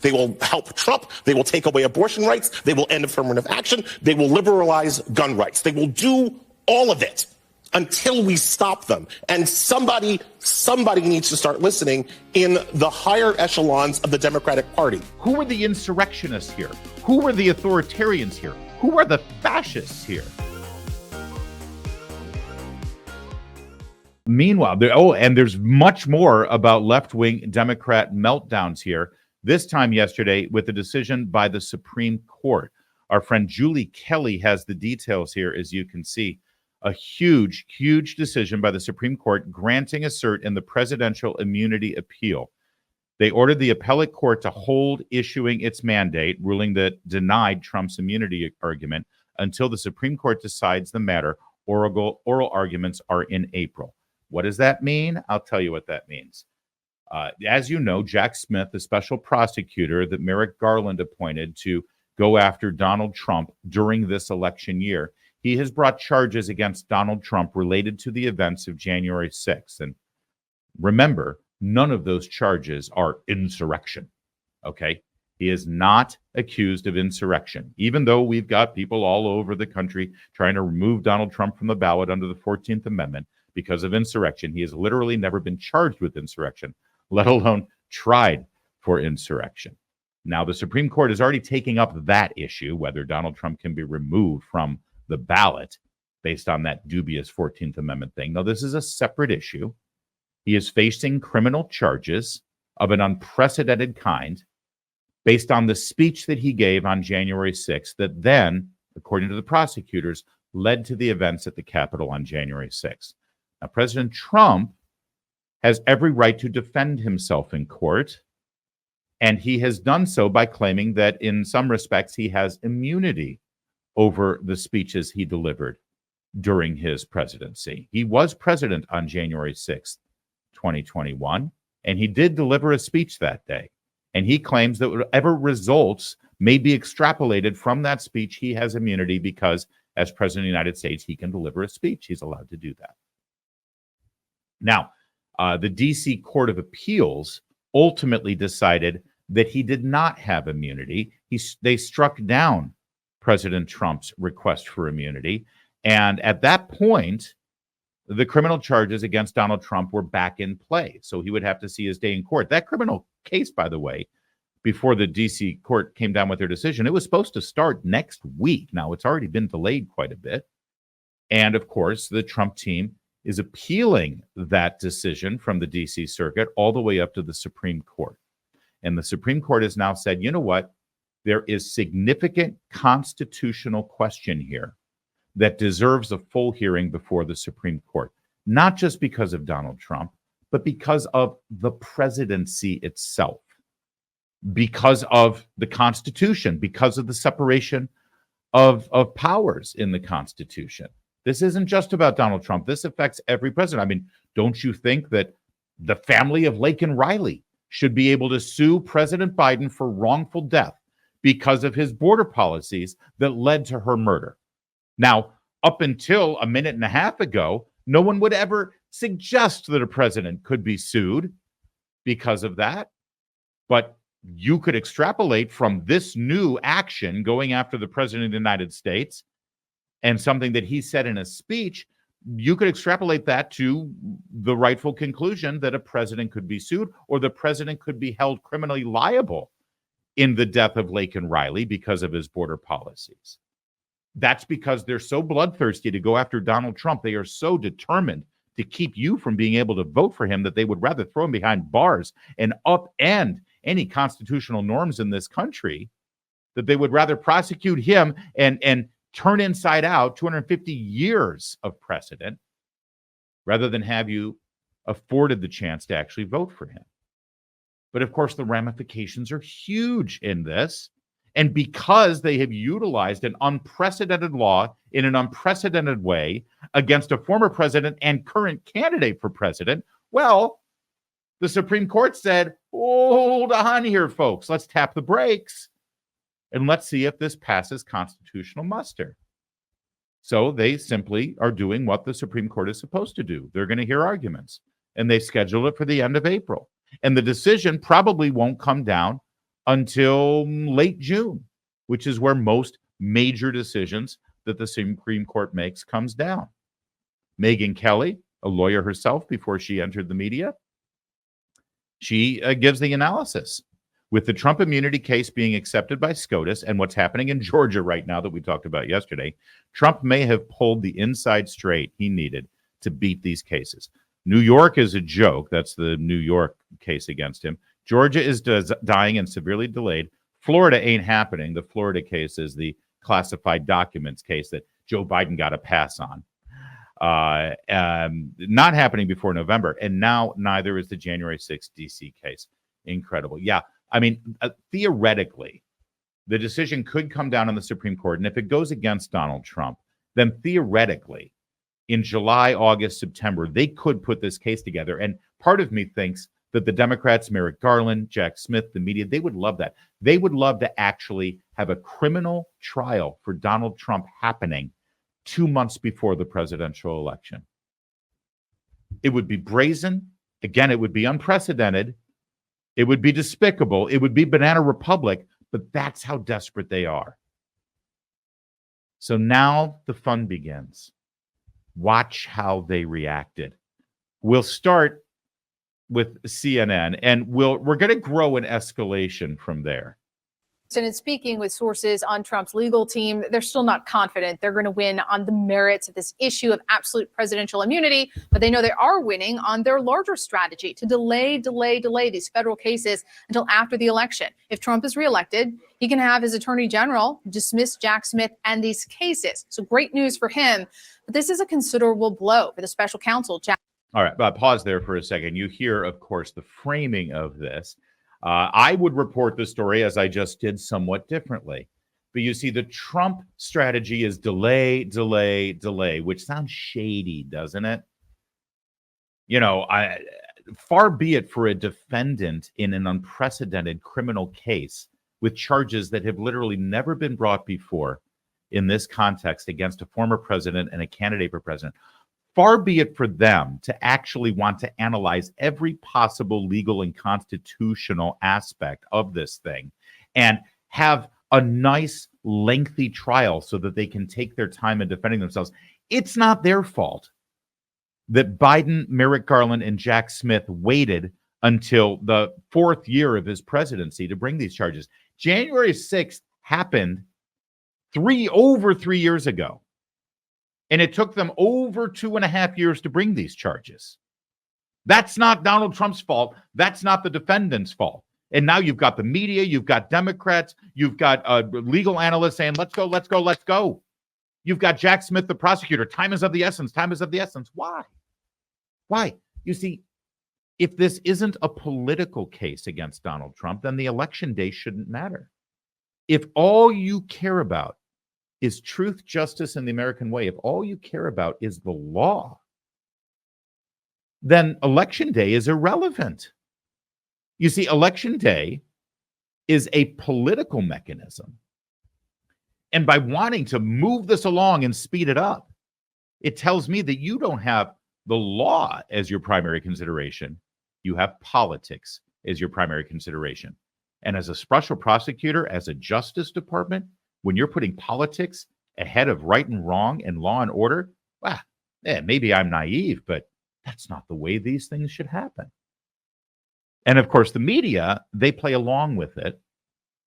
They will help Trump. They will take away abortion rights. They will end affirmative action. They will liberalize gun rights. They will do all of it until we stop them. And somebody needs to start listening in the higher echelons of the Democratic Party. Who are the insurrectionists here? Who are the authoritarians here? Who are the fascists here? Meanwhile, there's much more about left-wing Democrat meltdowns here. This time yesterday with a decision by the Supreme Court. Our friend Julie Kelly has the details here, as you can see. A huge, huge decision by the Supreme Court granting a cert in the presidential immunity appeal. They ordered the appellate court to hold issuing its mandate, ruling that denied Trump's immunity argument until the Supreme Court decides the matter. Oral arguments are in April. What does that mean? I'll tell you what that means. As you know, Jack Smith, the special prosecutor that Merrick Garland appointed to go after Donald Trump during this election year, he has brought charges against Donald Trump related to the events of January 6th. And remember, none of those charges are insurrection, okay? He is not accused of insurrection, even though we've got people all over the country trying to remove Donald Trump from the ballot under the 14th Amendment because of insurrection. He has literally never been charged with insurrection, let alone tried for insurrection. Now, the Supreme Court is already taking up that issue, whether Donald Trump can be removed from the ballot based on that dubious 14th Amendment thing. Now, this is a separate issue. He is facing criminal charges of an unprecedented kind based on the speech that he gave on January 6th that then, according to the prosecutors, led to the events at the Capitol on January 6th. Now, President Trump has every right to defend himself in court, and he has done so by claiming that in some respects he has immunity over the speeches he delivered during his presidency. He was president on January 6th, 2021, and he did deliver a speech that day. And he claims that whatever results may be extrapolated from that speech, he has immunity because as president of the United States, he can deliver a speech. He's allowed to do that. Now, the D.C. Court of Appeals ultimately decided that he did not have immunity. They struck down President Trump's request for immunity. And at that point, the criminal charges against Donald Trump were back in play. So he would have to see his day in court. That criminal case, by the way, before the D.C. court came down with their decision, it was supposed to start next week. Now, it's already been delayed quite a bit. And of course, the Trump team is appealing that decision from the D.C. Circuit all the way up to the Supreme Court. And the Supreme Court has now said, you know what? There is significant constitutional question here that deserves a full hearing before the Supreme Court, not just because of Donald Trump, but because of the presidency itself, because of the Constitution, because of the separation of powers in the Constitution. This isn't just about Donald Trump. This affects every president. I mean, don't you think that the family of Laken Riley should be able to sue President Biden for wrongful death because of his border policies that led to her murder? Now, up until a minute and a half ago, no one would ever suggest that a president could be sued because of that. But you could extrapolate from this new action going after the president of the United States and something that he said in a speech, you could extrapolate that to the rightful conclusion that a president could be sued or the president could be held criminally liable in the death of Laken Riley because of his border policies. That's because they're so bloodthirsty to go after Donald Trump. They are so determined to keep you from being able to vote for him that they would rather throw him behind bars and upend any constitutional norms in this country, that they would rather prosecute him and turn inside out 250 years of precedent rather than have you afforded the chance to actually vote for him. But of course, the ramifications are huge in this. And because they have utilized an unprecedented law in an unprecedented way against a former president and current candidate for president, well, the Supreme Court said, hold on here, folks. Let's tap the brakes and let's see if this passes constitutional muster. So they simply are doing what the Supreme Court is supposed to do. They're going to hear arguments, and they scheduled it for the end of April. And the decision probably won't come down until late June, which is where most major decisions that the Supreme Court makes comes down. Megyn Kelly, a lawyer herself before she entered the media, she gives the analysis. With the Trump immunity case being accepted by SCOTUS and what's happening in Georgia right now that we talked about yesterday, Trump may have pulled the inside straight he needed to beat these cases. New York is a joke. That's the New York case against him. Georgia is dying and severely delayed. Florida ain't happening. The Florida case is the classified documents case that Joe Biden got a pass on. Not happening before November. And now neither is the January 6th DC case. Incredible. Yeah. I mean, theoretically, the decision could come down on the Supreme Court. And if it goes against Donald Trump, then theoretically, in July, August, September, they could put this case together. And part of me thinks that the Democrats, Merrick Garland, Jack Smith, the media, they would love that. They would love to actually have a criminal trial for Donald Trump happening 2 months before the presidential election. It would be brazen. Again, it would be unprecedented. It would be despicable. It would be Banana Republic, but that's how desperate they are. So now the fun begins. Watch how they reacted. We'll start with CNN, and we're going to grow an escalation from there. And in speaking with sources on Trump's legal team, they're still not confident they're going to win on the merits of this issue of absolute presidential immunity, but they know they are winning on their larger strategy to delay these federal cases until after the election. If Trump is reelected, he can have his attorney general dismiss Jack Smith and these cases. So great news for him, but this is a considerable blow for the special counsel, Jack. All right, but pause there for a second. You hear, of course, the framing of this. I would report the story as I just did somewhat differently. But you see, the Trump strategy is delay, which sounds shady, doesn't it? You know, far be it for a defendant in an unprecedented criminal case with charges that have literally never been brought before in this context against a former president and a candidate for president. Far be it for them to actually want to analyze every possible legal and constitutional aspect of this thing and have a nice, lengthy trial so that they can take their time in defending themselves. It's not their fault that Biden, Merrick Garland, and Jack Smith waited until the fourth year of his presidency to bring these charges. January 6th happened over 3 years ago. And it took them over 2.5 years to bring these charges. That's not Donald Trump's fault. That's not the defendant's fault. And now you've got the media, you've got Democrats, you've got legal analysts saying, let's go. You've got Jack Smith, the prosecutor. Time is of the essence. Why? You see, if this isn't a political case against Donald Trump, then the election day shouldn't matter. If all you care about is truth, justice, and the American way, if all you care about is the law, then election day is irrelevant. You see, election day is a political mechanism. And by wanting to move this along and speed it up, it tells me that you don't have the law as your primary consideration. You have politics as your primary consideration. And as a special prosecutor, as a Justice Department, when you're putting politics ahead of right and wrong and law and order, maybe I'm naive, but that's not the way these things should happen. And of course, the media, they play along with it.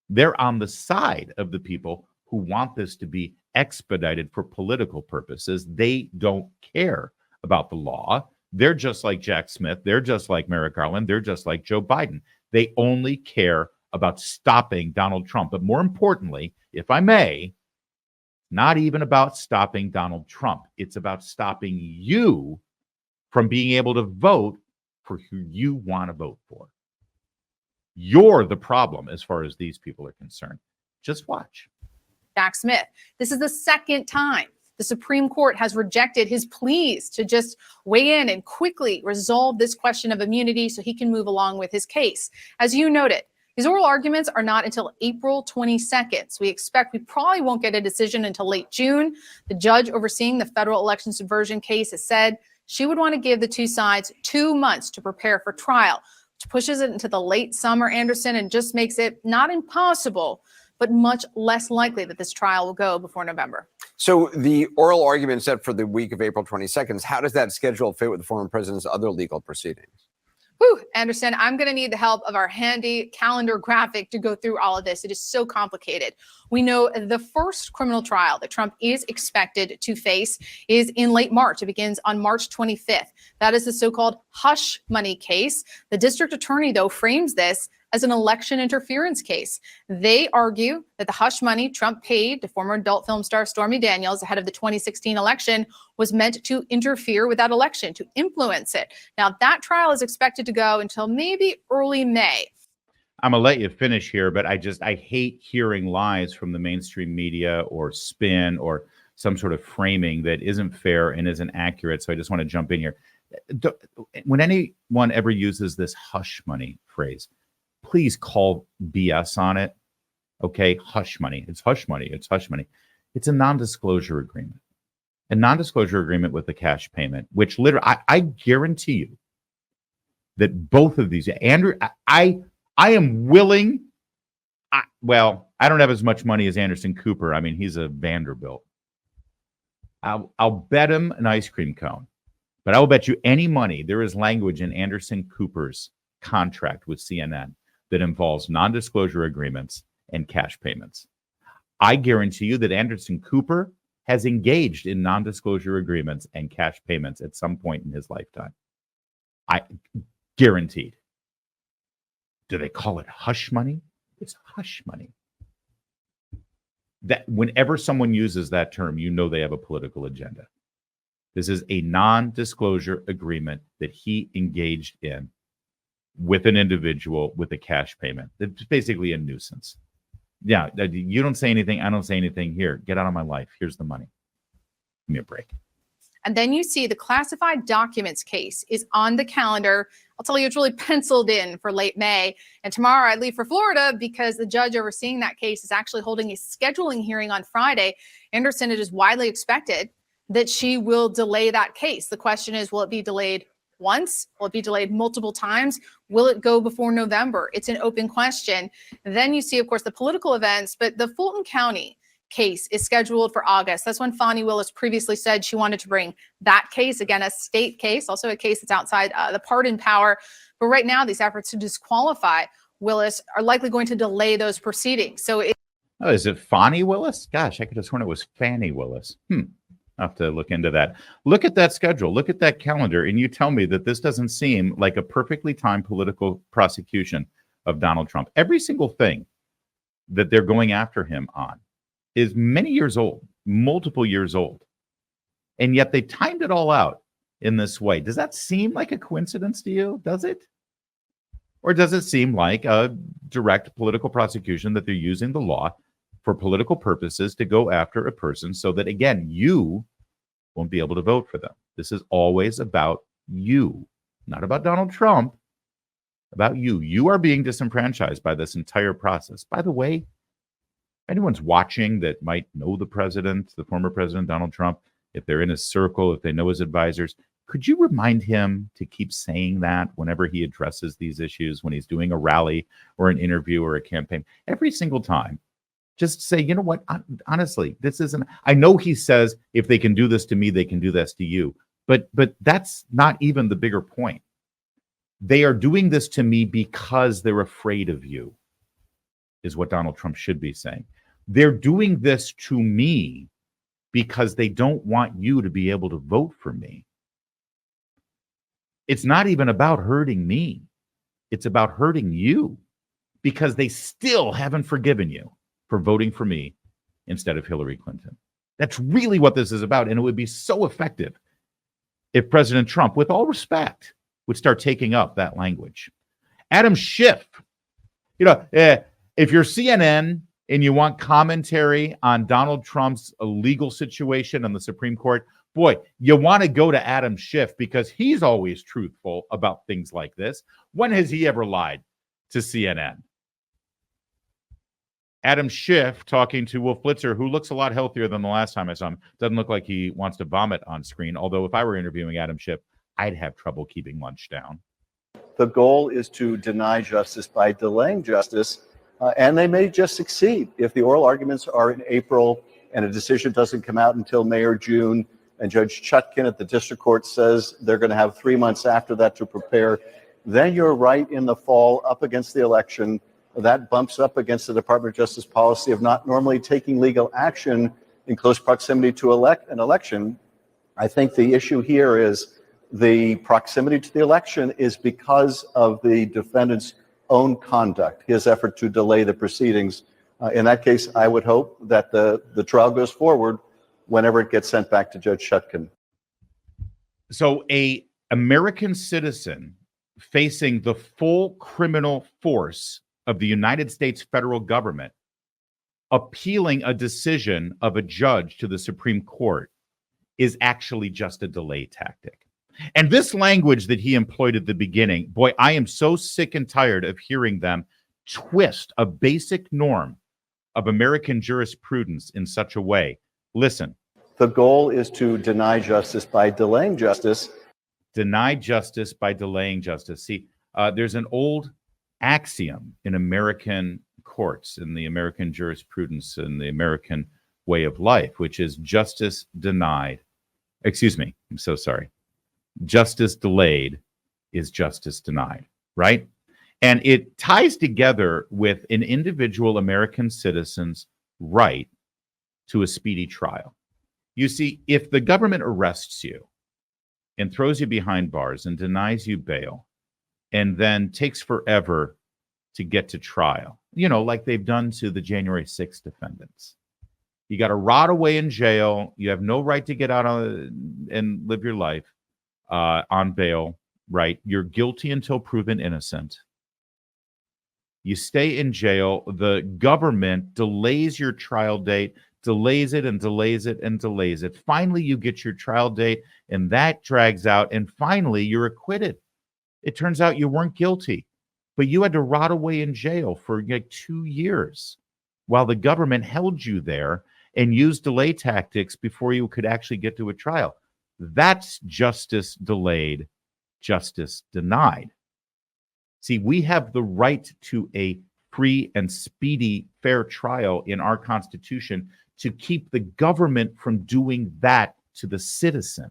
They're on the side of the people who want this to be expedited for political purposes. They don't care about the law. They're just like Jack Smith. They're just like Merrick Garland. They're just like Joe Biden. They only care about stopping Donald Trump. But more importantly, if I may, not even about stopping Donald Trump. It's about stopping you from being able to vote for who you want to vote for. You're the problem as far as these people are concerned. Just watch. Jack Smith. This is the second time the Supreme Court has rejected his pleas to just weigh in and quickly resolve this question of immunity so he can move along with his case. As you noted, his oral arguments are not until April 22nd. So we expect we probably won't get a decision until late June. The judge overseeing the federal election subversion case has said she would want to give the two sides 2 months to prepare for trial. which pushes it into the late summer, Anderson, and just makes it not impossible, but much less likely that this trial will go before November. So the oral argument set for the week of April 22nd, how does that schedule fit with the former president's other legal proceedings? Whew, Anderson, I'm going to need the help of our handy calendar graphic to go through all of this. It is so complicated. We know the first criminal trial that Trump is expected to face is in late March. It begins on March 25th. That is the so-called hush money case. The district attorney, though, frames this as an election interference case. They argue that the hush money Trump paid to former adult film star Stormy Daniels ahead of the 2016 election was meant to interfere with that election, to influence it. Now, that trial is expected to go until maybe early May. I'm going to let you finish here, but I hate hearing lies from the mainstream media or spin or some sort of framing that isn't fair and isn't accurate. So I just want to jump in here. When anyone ever uses this hush money phrase, please call BS on it. Okay, hush money. It's hush money. It's hush money. It's a non-disclosure agreement. A non-disclosure agreement with a cash payment, which literally, I guarantee you that both of these, Andrew, I am willing. I don't have as much money as Anderson Cooper. I mean, he's a Vanderbilt. I'll bet him an ice cream cone, but I will bet you any money there is language in Anderson Cooper's contract with CNN that involves non-disclosure agreements and cash payments. I guarantee you that Anderson Cooper has engaged in non-disclosure agreements and cash payments at some point in his lifetime. I guaranteed. Do they call it hush money? It's hush money. That whenever someone uses that term, you know they have a political agenda. This is a non-disclosure agreement that he engaged in with an individual with a cash payment. It's basically a nuisance. Yeah, you don't say anything, I don't say anything. Here, get out of my life. Here's the money. Give me a break. And then you see the classified documents case is on the calendar. I'll tell you, it's really penciled in for late May. And tomorrow I leave for Florida because the judge overseeing that case is actually holding a scheduling hearing on Friday. Anderson, it is widely expected that she will delay that case. The question is, will it be delayed once? Will it be delayed multiple times? Will it go before November? It's an open question. Then you see, of course, the political events, but the Fulton County case is scheduled for August. That's when Fani Willis previously said she wanted to bring that case, again, a state case, also a case that's outside the pardon power. But right now, these efforts to disqualify Willis are likely going to delay those proceedings. So is it Fani Willis? Gosh, I could have sworn it was Fannie Willis. I'll have to look into that. Look at that schedule. Look at that calendar. And you tell me that this doesn't seem like a perfectly timed political prosecution of Donald Trump. Every single thing that they're going after him on is many years old, multiple years old. And yet they timed it all out in this way. Does that seem like a coincidence to you? Does it? Or does it seem like a direct political prosecution that they're using the law for political purposes to go after a person so that, again, you won't be able to vote for them? This is always about you, not about Donald Trump, about you. You are being disenfranchised by this entire process. By the way, if anyone's watching that might know the president, the former president, Donald Trump, if they're in his circle, if they know his advisors, could you remind him to keep saying that whenever he addresses these issues, when he's doing a rally or an interview or a campaign, every single time? Just say, you know what, honestly, this isn't, I know he says, if they can do this to me, they can do this to you. But that's not even the bigger point. They are doing this to me because they're afraid of you, is what Donald Trump should be saying. They're doing this to me because they don't want you to be able to vote for me. It's not even about hurting me. It's about hurting you because they still haven't forgiven you for voting for me instead of Hillary Clinton. That's really what this is about. And it would be so effective if President Trump, with all respect, would start taking up that language. Adam Schiff, if you're CNN and you want commentary on Donald Trump's legal situation on the Supreme Court, boy, you want to go to Adam Schiff because he's always truthful about things like this. When has he ever lied to CNN? Adam Schiff talking to Wolf Blitzer, who looks a lot healthier than the last time I saw him. Doesn't look like he wants to vomit on screen. Although if I were interviewing Adam Schiff, I'd have trouble keeping lunch down. The goal is to deny justice by delaying justice, and they may just succeed. If the oral arguments are in April and a decision doesn't come out until May or June, and Judge Chutkan at the district court says they're going to have 3 months after that to prepare, then you're right in the fall up against the election. That bumps up against the Department of Justice policy of not normally taking legal action in close proximity to an election. I think the issue here is the proximity to the election is because of the defendant's own conduct, his effort to delay the proceedings. In that case, I would hope that the trial goes forward whenever it gets sent back to Judge Chutkan. So a American citizen facing the full criminal force of the United States federal government appealing a decision of a judge to the Supreme Court is actually just a delay tactic. And this language that he employed at the beginning, boy, I am so sick and tired of hearing them twist a basic norm of American jurisprudence in such a way. Listen. The goal is to deny justice by delaying justice. Deny justice by delaying justice. See, there's an old axiom in American courts, in the American jurisprudence, in the American way of life, which is justice denied. Excuse me, I'm so sorry. Justice delayed is justice denied, right? And it ties together with an individual American citizen's right to a speedy trial. You see, if the government arrests you and throws you behind bars and denies you bail and then takes forever to get to trial, you know, like they've done to the January 6th defendants, you got to rot away in jail. You have no right to get out and live your life on bail, right? You're guilty until proven innocent. You stay in jail. The government delays your trial date, delays it and delays it and delays it. Finally, you get your trial date and that drags out. And finally, you're acquitted. It turns out you weren't guilty, but you had to rot away in jail for like 2 years while the government held you there and used delay tactics before you could actually get to a trial. That's justice delayed, justice denied. See, we have the right to a free and speedy, fair trial in our Constitution to keep the government from doing that to the citizen.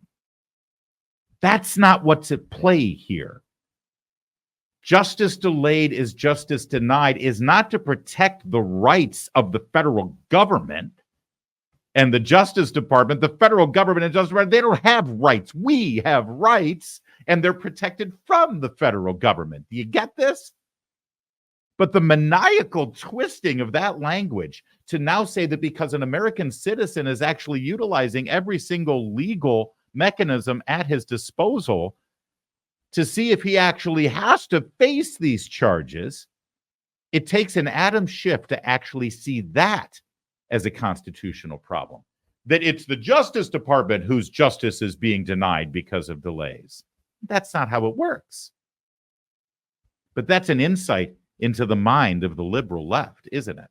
That's not what's at play here. Justice delayed is justice denied is not to protect the rights of the federal government and the Justice Department. The federal government and Justice Department, they don't have rights. We have rights, and they're protected from the federal government. Do you get this? But the maniacal twisting of that language to now say that because an American citizen is actually utilizing every single legal mechanism at his disposal to see if he actually has to face these charges, it takes an Adam Schiff to actually see that as a constitutional problem. That it's the Justice Department whose justice is being denied because of delays. That's not how it works. But that's an insight into the mind of the liberal left, isn't it?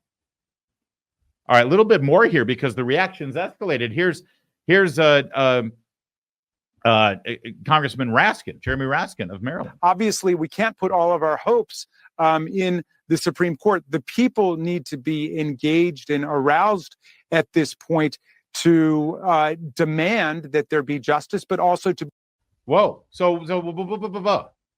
All right, a little bit more here because the reaction's escalated. Here's Congressman Raskin, Jeremy Raskin of Maryland. Obviously, we can't put all of our hopes in the Supreme Court. The people need to be engaged and aroused at this point to demand that there be justice, but also to. Whoa. So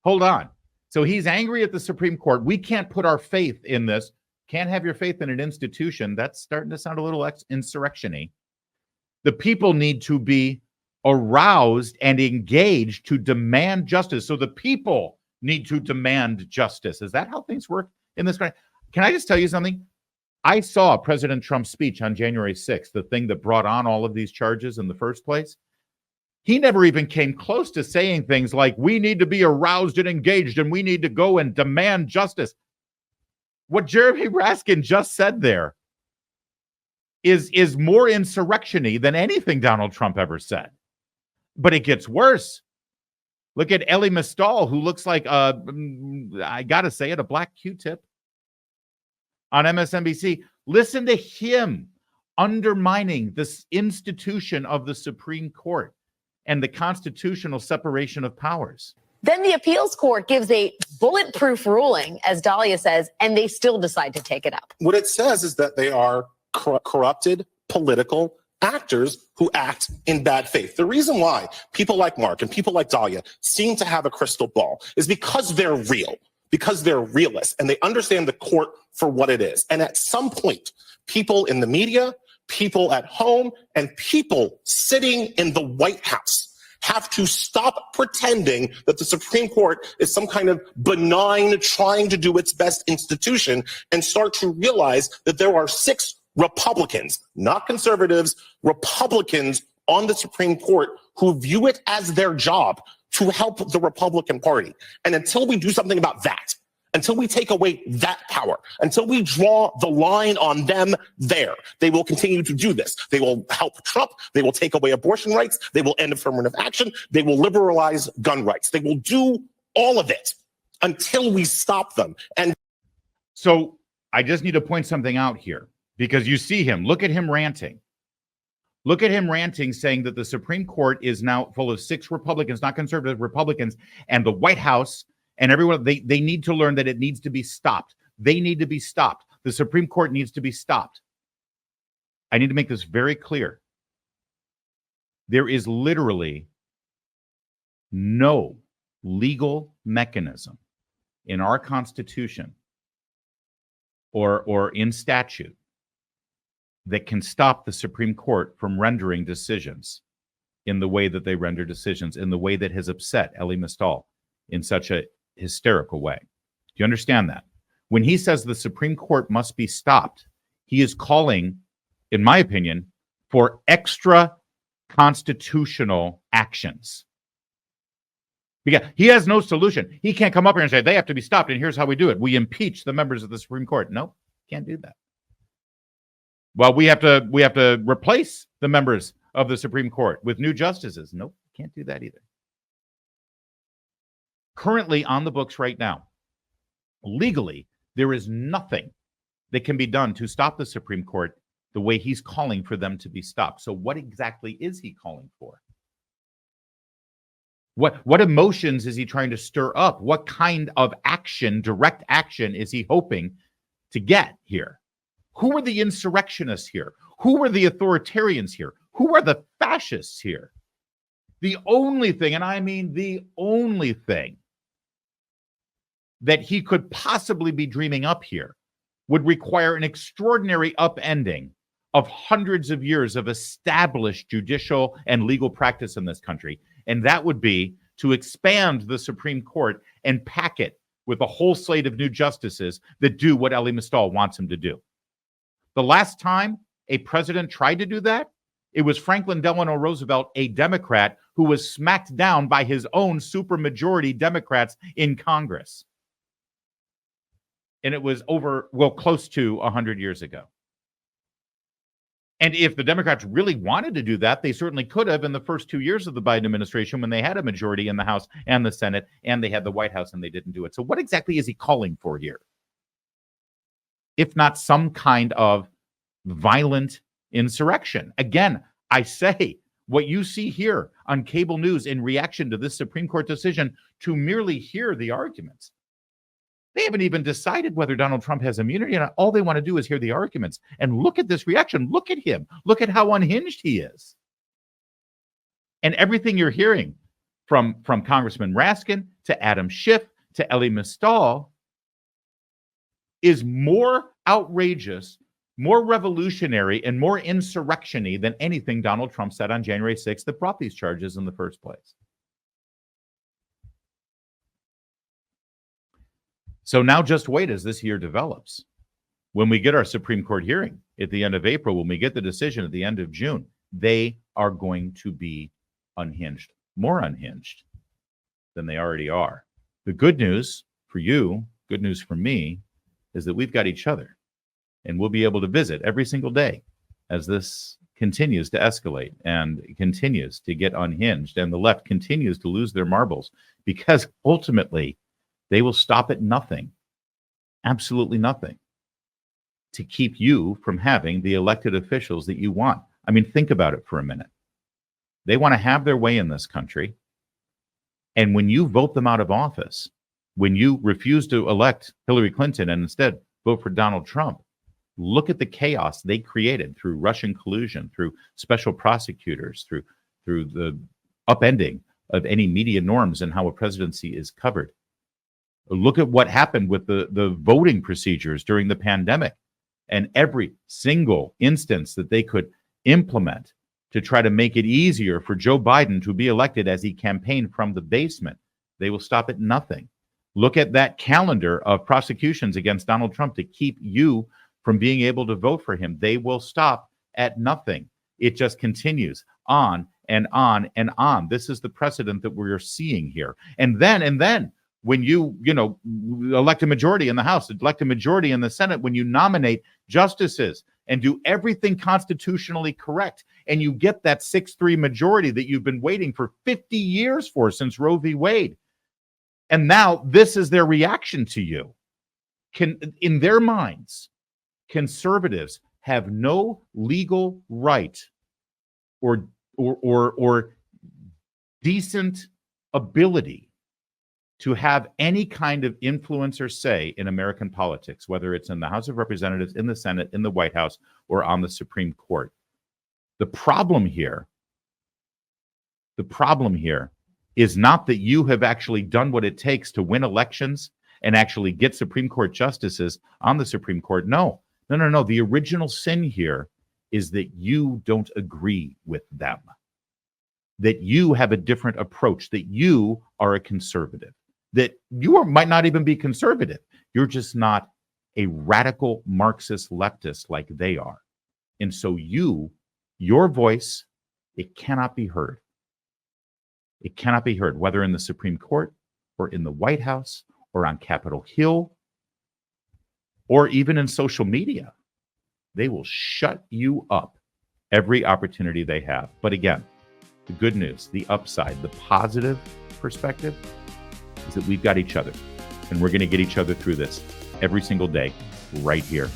hold on. So he's angry at the Supreme Court. We can't put our faith in this. Can't have your faith in an institution. That's starting to sound a little insurrection-y. The people need to be aroused and engaged to demand justice. So the people need to demand justice. Is that how things work in this country? Can I just tell you something? I saw President Trump's speech on January 6th, the thing that brought on all of these charges in the first place. He never even came close to saying things like, we need to be aroused and engaged and we need to go and demand justice. What Jeremy Raskin just said there is more insurrection-y than anything Donald Trump ever said. But it gets worse. Look at Elie Mystal, who looks like, I got to say it, a black Q-tip on MSNBC. Listen to him undermining this institution of the Supreme Court and the constitutional separation of powers. Then the appeals court gives a bulletproof ruling, as Dahlia says, and they still decide to take it up. What it says is that they are corrupted political actors who act in bad faith. The reason why people like Mark and people like Dahlia seem to have a crystal ball is because they're real, because they're realists, and they understand the court for what it is. And at some point, people in the media, people at home, and people sitting in the White House have to stop pretending that the Supreme Court is some kind of benign, trying to do its best institution and start to realize that there are 6 Republicans, not conservatives, Republicans on the Supreme Court who view it as their job to help the Republican Party. And until we do something about that, until we take away that power, until we draw the line on them there, they will continue to do this. They will help Trump. They will take away abortion rights. They will end affirmative action. They will liberalize gun rights. They will do all of it until we stop them. And so I just need to point something out here, because you see him. Look at him ranting. Look at him ranting, saying that the Supreme Court is now full of 6 Republicans, not conservative Republicans, and the White House and everyone, they need to learn that it needs to be stopped. They need to be stopped. The Supreme Court needs to be stopped. I need to make this very clear. There is literally no legal mechanism in our Constitution or in statute that can stop the Supreme Court from rendering decisions in the way that they render decisions, in the way that has upset Elie Mystal in such a hysterical way. Do you understand that? When he says the Supreme Court must be stopped, he is calling, in my opinion, for extra constitutional actions. Because he has no solution. He can't come up here and say they have to be stopped, and here's how we do it. We impeach the members of the Supreme Court. No, can't do that. Well, we have to replace the members of the Supreme Court with new justices. Nope, can't do that either. Currently on the books right now, legally, there is nothing that can be done to stop the Supreme Court the way he's calling for them to be stopped. So what exactly is he calling for? What emotions is he trying to stir up? What kind of action, direct action, is he hoping to get here? Who are the insurrectionists here? Who are the authoritarians here? Who are the fascists here? The only thing, and I mean the only thing, that he could possibly be dreaming up here would require an extraordinary upending of hundreds of years of established judicial and legal practice in this country. And that would be to expand the Supreme Court and pack it with a whole slate of new justices that do what Elie Mystal wants him to do. The last time a president tried to do that, it was Franklin Delano Roosevelt, a Democrat, who was smacked down by his own supermajority Democrats in Congress. And it was close to 100 years ago. And if the Democrats really wanted to do that, they certainly could have in the first 2 years of the Biden administration, when they had a majority in the House and the Senate, and they had the White House, and they didn't do it. So what exactly is he calling for here? If not some kind of violent insurrection. Again, I say, what you see here on cable news in reaction to this Supreme Court decision, to merely hear the arguments. They haven't even decided whether Donald Trump has immunity, and all they want to do is hear the arguments. And look at this reaction. Look at him. Look at how unhinged he is. And everything you're hearing from Congressman Raskin to Adam Schiff to Elie Mystal is more outrageous, more revolutionary, and more insurrection-y than anything Donald Trump said on January 6th that brought these charges in the first place. So now just wait as this year develops. When we get our Supreme Court hearing at the end of April, when we get the decision at the end of June, they are going to be unhinged, more unhinged than they already are. The good news for you, good news for me, is that we've got each other, and we'll be able to visit every single day as this continues to escalate and continues to get unhinged, and the left continues to lose their marbles, because ultimately they will stop at nothing, absolutely nothing, to keep you from having the elected officials that you want. I mean, think about it for a minute. They want to have their way in this country. And when you vote them out of office, when you refuse to elect Hillary Clinton and instead vote for Donald Trump, look at the chaos they created through Russian collusion, through special prosecutors, through the upending of any media norms and how a presidency is covered. Look at what happened with the voting procedures during the pandemic and every single instance that they could implement to try to make it easier for Joe Biden to be elected as he campaigned from the basement. They will stop at nothing. Look at that calendar of prosecutions against Donald Trump to keep you from being able to vote for him. They will stop at nothing. It just continues on and on and on. This is the precedent that we're seeing here. And then when you elect a majority in the House, elect a majority in the Senate, when you nominate justices and do everything constitutionally correct, and you get that 6-3 majority that you've been waiting for 50 years for since Roe v. Wade. And now this is their reaction to you. In their minds, conservatives have no legal right or decent ability to have any kind of influence or say in American politics, whether it's in the House of Representatives, in the Senate, in the White House, or on the Supreme Court. The problem here is not that you have actually done what it takes to win elections and actually get Supreme Court justices on the Supreme Court. No. The original sin here is that you don't agree with them, that you have a different approach, that you are a conservative, that you might not even be conservative. You're just not a radical Marxist leftist like they are. And so your voice, it cannot be heard. It cannot be heard, whether in the Supreme Court or in the White House or on Capitol Hill or even in social media. They will shut you up every opportunity they have. But again, the good news, the upside, the positive perspective is that we've got each other, and we're going to get each other through this every single day right here